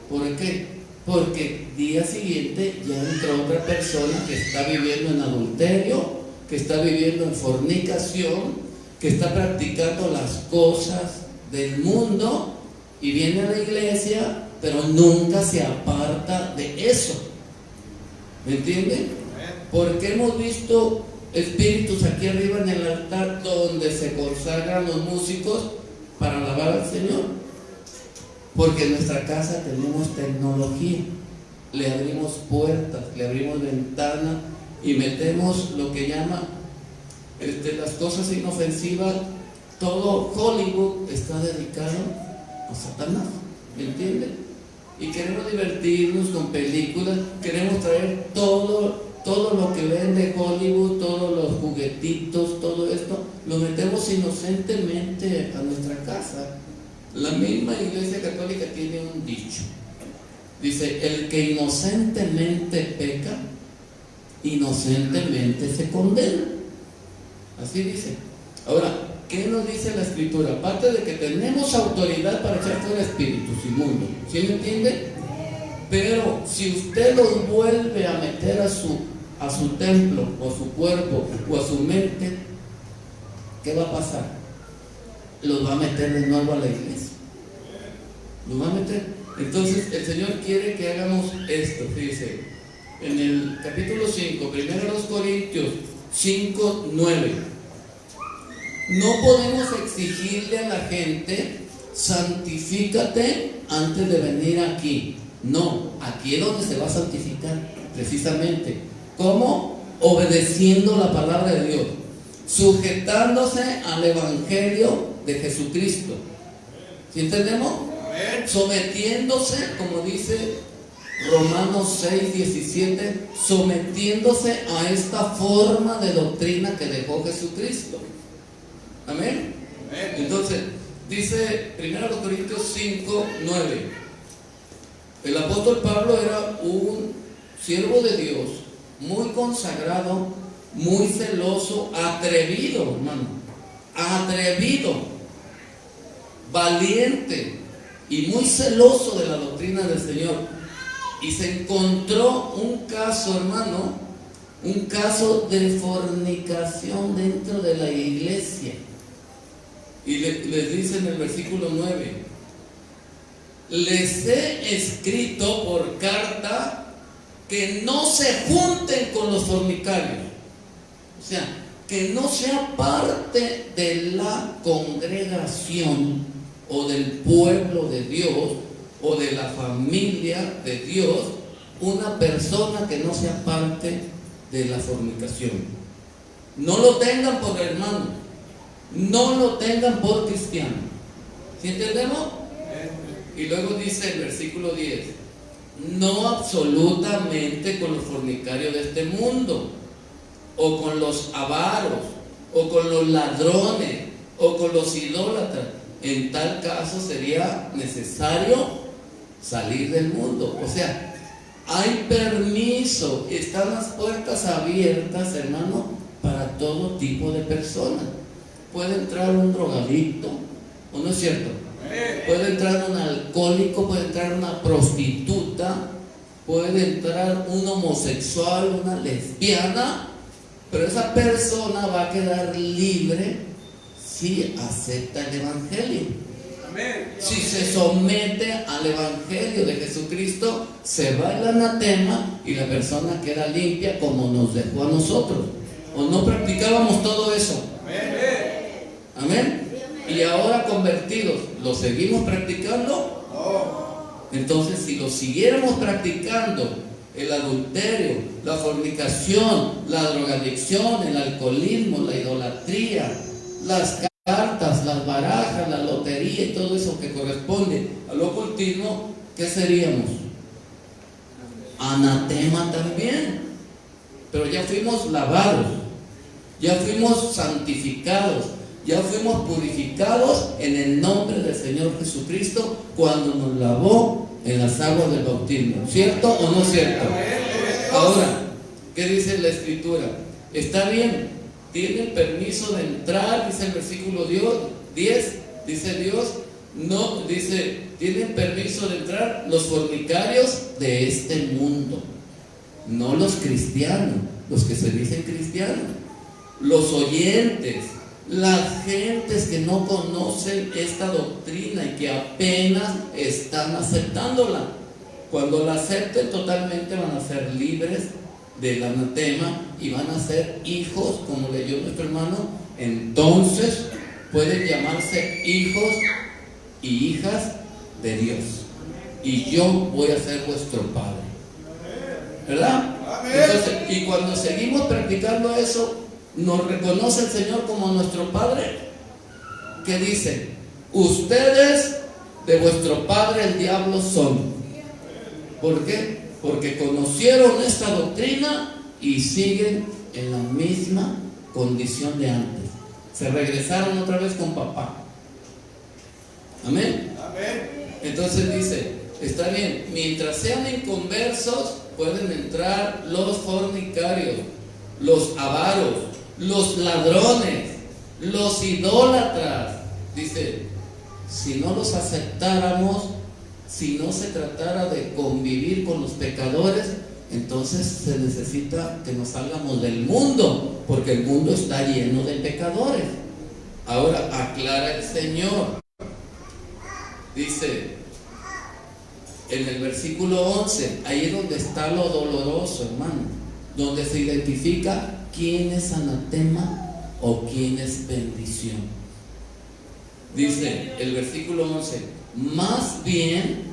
B: ¿Por qué? Porque día siguiente ya entró otra persona que está viviendo en adulterio, que está viviendo en fornicación, que está practicando las cosas del mundo, y viene a la iglesia, pero nunca se aparta de eso. ¿Me entienden? Porque hemos visto espíritus aquí arriba en el altar donde se consagran los músicos para alabar al Señor. Porque en nuestra casa tenemos tecnología, le abrimos puertas, le abrimos ventanas y metemos lo que llama las cosas inofensivas. Todo Hollywood está dedicado a Satanás, ¿me entienden? Y queremos divertirnos con películas, queremos traer todo lo que ven de Hollywood, todos los juguetitos, todo esto, lo metemos inocentemente a nuestra casa. La misma Iglesia Católica tiene un dicho. Dice: el que inocentemente peca, inocentemente se condena. Así dice. Ahora, ¿qué nos dice la Escritura? Aparte de que tenemos autoridad para echar fuera espíritus inmundos, ¿sí me entiende? Pero si usted los vuelve a meter a su templo, o a su cuerpo, o a su mente, ¿qué va a pasar? Los va a meter de nuevo a la iglesia. Los va a meter. Entonces el Señor quiere que hagamos esto. Fíjese, en el capítulo 5, 1 Corintios 5, 9. No podemos exigirle a la gente: santifícate antes de venir aquí. No, aquí es donde se va a santificar, precisamente. ¿Cómo? Obedeciendo la palabra de Dios, sujetándose al Evangelio de Jesucristo. ¿Sí entendemos? Sometiéndose, como dice Romanos 6:17, sometiéndose a esta forma de doctrina que dejó Jesucristo. Amén. Entonces, dice 1 Corintios 5:9. El apóstol Pablo era un siervo de Dios, muy consagrado, muy celoso, atrevido, hermano, atrevido, valiente y muy celoso de la doctrina del Señor. Y se encontró un caso, hermano, un caso de fornicación dentro de la iglesia. Y les dice en el versículo 9: les he escrito por carta que no se junten con los fornicarios. O sea, que no sea parte de la congregación o del pueblo de Dios o de la familia de Dios una persona que no sea parte de la fornicación. No lo tengan por hermano, no lo tengan por cristiano. ¿Sí entendemos? Y luego dice el versículo 10: no absolutamente con los fornicarios de este mundo, o con los avaros, o con los ladrones, o con los idólatras. En tal caso sería necesario salir del mundo. O sea, hay permiso, están las puertas abiertas, hermano, para todo tipo de personas. Puede entrar un drogadicto, ¿o no es cierto? Puede entrar un alcohólico, puede entrar una prostituta, puede entrar un homosexual, una lesbiana, pero esa persona va a quedar libre si acepta el Evangelio. Si se somete al Evangelio de Jesucristo, se va el anatema y la persona queda limpia como nos dejó a nosotros. ¿O no practicábamos todo eso? Amén. Y ahora convertidos, ¿lo seguimos practicando? Entonces, si lo siguiéramos practicando, el adulterio, la fornicación, la drogadicción, el alcoholismo, la idolatría, las cartas, las barajas, la lotería y todo eso que corresponde al ocultismo, ¿qué seríamos? Anatema también. Pero ya fuimos lavados, ya fuimos santificados, ya fuimos purificados en el nombre del Señor Jesucristo cuando nos lavó en las aguas del bautismo. ¿Cierto o no cierto? Ahora, ¿qué dice la Escritura? Está bien, tienen permiso de entrar, dice el versículo 10, dice Dios, no, dice, tienen permiso de entrar los fornicarios de este mundo, no los cristianos, los que se dicen cristianos, los oyentes, las gentes que no conocen esta doctrina y que apenas están aceptándola. Cuando la acepten totalmente van a ser libres del anatema y van a ser hijos, como leyó nuestro hermano. Entonces pueden llamarse hijos y hijas de Dios, y yo voy a ser vuestro Padre, ¿verdad? Entonces, y cuando seguimos practicando eso, nos reconoce el Señor como nuestro Padre, que dice: ustedes de vuestro padre el diablo son. ¿Por qué? Porque conocieron esta doctrina y siguen en la misma condición de antes. Se regresaron otra vez con papá. Amén. Entonces dice: está bien, mientras sean inconversos pueden entrar los fornicarios, los avaros, los ladrones, los idólatras. Dice, si no los aceptáramos, si no se tratara de convivir con los pecadores, entonces se necesita que nos salgamos del mundo, porque el mundo está lleno de pecadores. Ahora aclara el Señor, dice en el versículo 11, ahí es donde está lo doloroso, hermano, donde se identifica quién es anatema o quién es bendición. Dice el versículo 11: más bien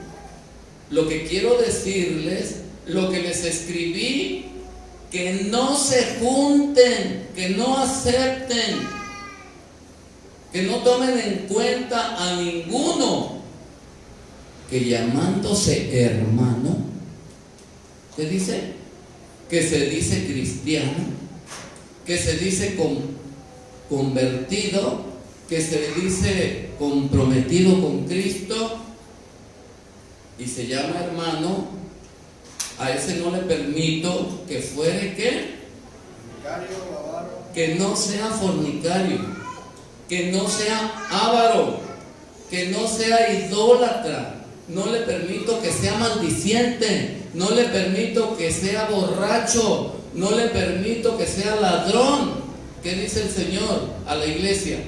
B: Lo que quiero decirles, lo que les escribí, que no se junten, que no acepten, que no tomen en cuenta a ninguno que llamándose hermano, ¿qué dice? Que se dice cristiano, que se dice convertido, que se dice comprometido con Cristo y se llama hermano, a ese no le permito que fuere ¿qué? Que no sea fornicario, que no sea avaro, que no sea idólatra, no le permito que sea maldiciente, no le permito que sea borracho, no le permito que sea ladrón. ¿Qué dice el Señor a la iglesia?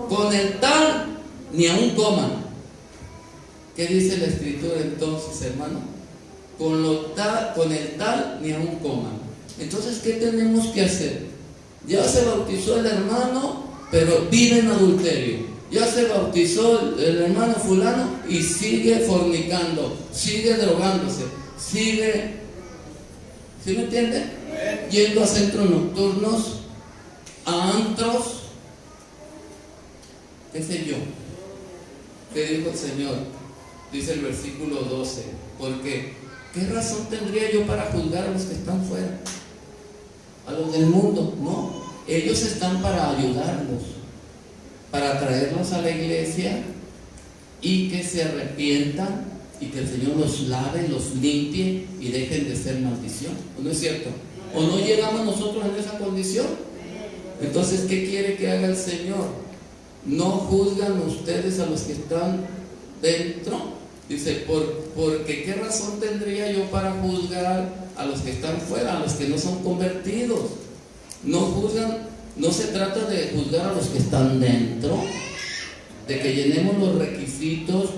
B: Con el tal ni aún coman. ¿Qué dice la Escritura entonces, hermano? Con el tal ni aún coman. Entonces, ¿qué tenemos que hacer? Ya se bautizó el hermano, pero vive en adulterio. Ya se bautizó el hermano fulano y sigue fornicando, sigue drogándose, sigue, ¿sí me entiende? Yendo a centros nocturnos, a antros, qué sé yo. ¿Qué dijo el Señor? Dice el versículo 12, porque ¿qué razón tendría yo para juzgar a los que están fuera? A los del mundo, no. Ellos están para ayudarlos, para traerlos a la iglesia y que se arrepientan y que el Señor los lave, los limpie y dejen de ser maldición. ¿O no es cierto? ¿O no llegamos nosotros en esa condición? Entonces, ¿qué quiere que haga el Señor? No juzgan ustedes a los que están dentro. Dice, porque ¿qué razón tendría yo para juzgar a los que están fuera, a los que no son convertidos? No juzgan, no se trata de juzgar a los que están dentro, de que llenemos los requisitos,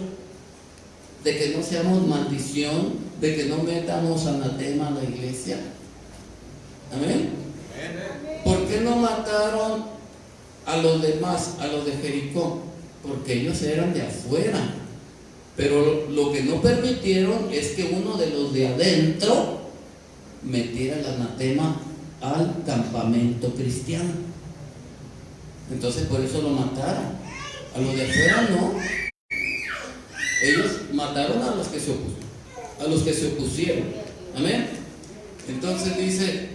B: de que no seamos maldición, de que no metamos anatema a la iglesia. Amén. ¿Por qué no mataron a los demás, a los de Jericó? Porque ellos eran de afuera. Pero lo que no permitieron es que uno de los de adentro metiera el anatema al campamento cristiano. Entonces por eso lo mataron. A los de afuera no. Ellos mataron a los que se opusieron. Amén. Entonces dice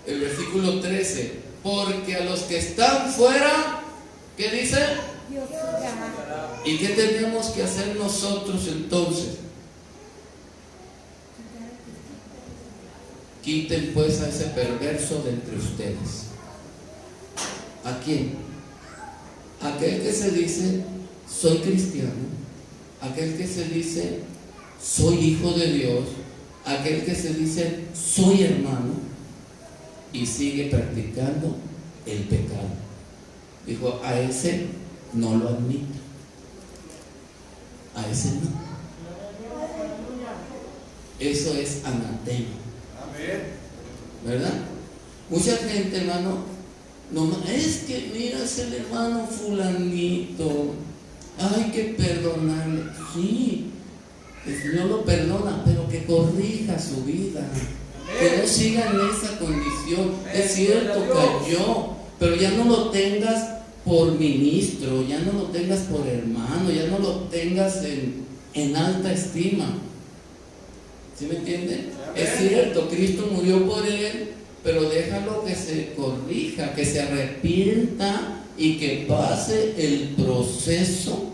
B: el versículo 13, porque a los que están fuera, ¿qué dice? ¿Y qué tenemos que hacer nosotros entonces? Quiten pues a ese perverso de entre ustedes. ¿A quién? Aquel que se dice soy cristiano, aquel que se dice soy hijo de Dios, aquel que se dice soy hermano y sigue practicando el pecado. Dijo, a ese no lo admito. A ese no. Eso es anatema. ¿Verdad? Mucha gente, hermano, no, es que mira, es el hermano fulanito, hay que perdonarle. Sí, el Señor lo perdona, pero que corrija su vida, que no siga en esa condición. Es cierto, cayó, pero ya no lo tengas por ministro, ya no lo tengas por hermano, ya no lo tengas en alta estima. ¿Sí me entiende? Es cierto, Cristo murió por él, pero déjalo que se corrija, que se arrepienta y que pase el proceso.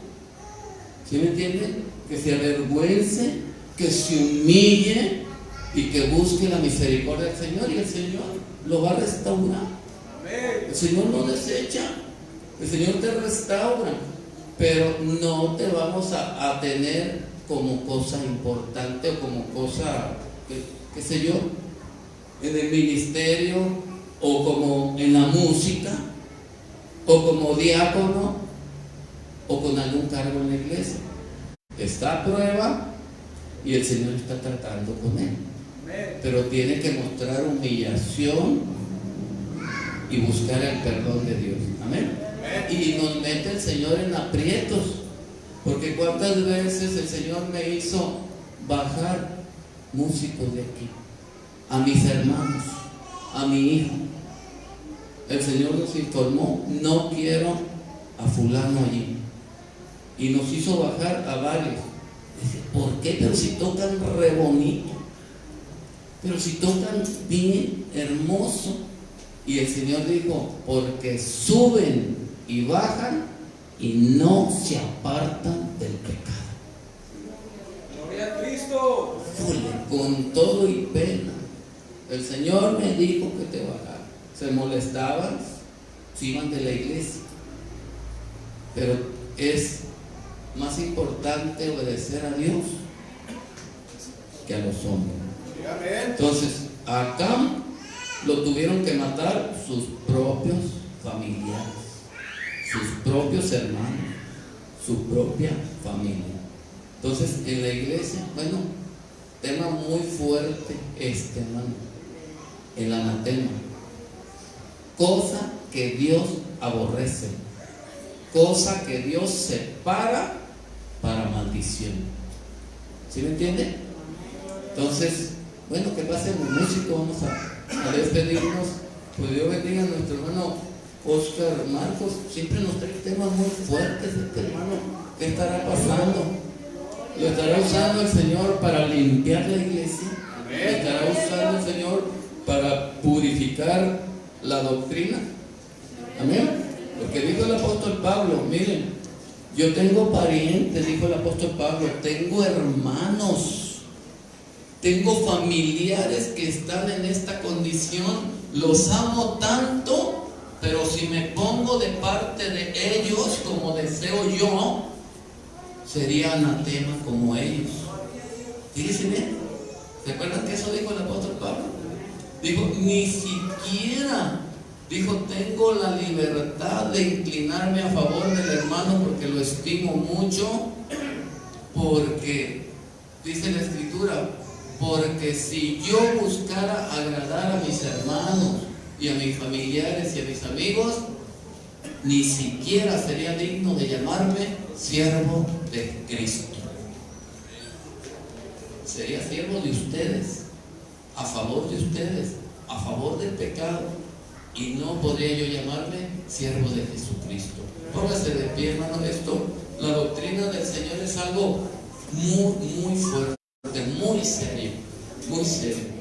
B: ¿Sí me entiende? Que se avergüence, que se humille y que busque la misericordia del Señor, y el Señor lo va a restaurar. El Señor no desecha, el Señor te restaura, pero no te vamos a tener como cosa importante o como cosa, qué sé yo, en el ministerio o como en la música o como diácono o con algún cargo en la iglesia. Está a prueba y el Señor está tratando con él, pero tiene que mostrar humillación y buscar el perdón de Dios. Amén. Y nos mete el Señor en aprietos, Porque cuántas veces el Señor me hizo bajar músicos de aquí, a mis hermanos, a mi hijo. El Señor nos informó, no quiero a fulano allí. Y nos hizo bajar a varios. Dice, ¿por qué? Pero si tocan re bonito, pero si tocan bien hermoso. Y el Señor dijo, porque suben y bajan y no se apartan del pecado.
A: Gloria a Cristo.
B: Con todo y pena. El Señor me dijo que te bajara. Se molestaban si iban de la iglesia. Pero es más importante obedecer a Dios que a los hombres. Entonces, acá lo tuvieron que matar sus propios familiares, sus propios hermanos, su propia familia. Entonces, en la iglesia, bueno, tema muy fuerte hermano, el anatema, cosa que Dios aborrece, cosa que Dios separa para maldición. ¿Sí me entiende? Entonces, bueno, que pasen los músicos, vamos a despedirnos. Pues Dios bendiga a nuestro hermano Oscar Marcos. Siempre nos trae temas muy fuertes este hermano. ¿Qué estará pasando? ¿Lo estará usando el Señor para limpiar la iglesia? ¿Lo estará usando el Señor para purificar la doctrina? Amén. Porque dijo el apóstol Pablo, miren, yo tengo parientes, dijo el apóstol Pablo, tengo hermanos, tengo familiares que están en esta condición, los amo tanto, pero si me pongo de parte de ellos como deseo yo, sería anatema como ellos. Fíjense bien, ¿se acuerdan que eso dijo el apóstol Pablo? Dijo, ni siquiera, dijo, tengo la libertad de inclinarme a favor del hermano porque lo estimo mucho, porque, dice la Escritura, porque si yo buscara agradar a mis hermanos y a mis familiares y a mis amigos, ni siquiera sería digno de llamarme siervo de Cristo. Sería siervo de ustedes, a favor de ustedes, a favor del pecado, y no podría yo llamarme siervo de Jesucristo. Póngase de pie, hermano. La doctrina del Señor es algo muy, muy fuerte, muy serio, muy serio.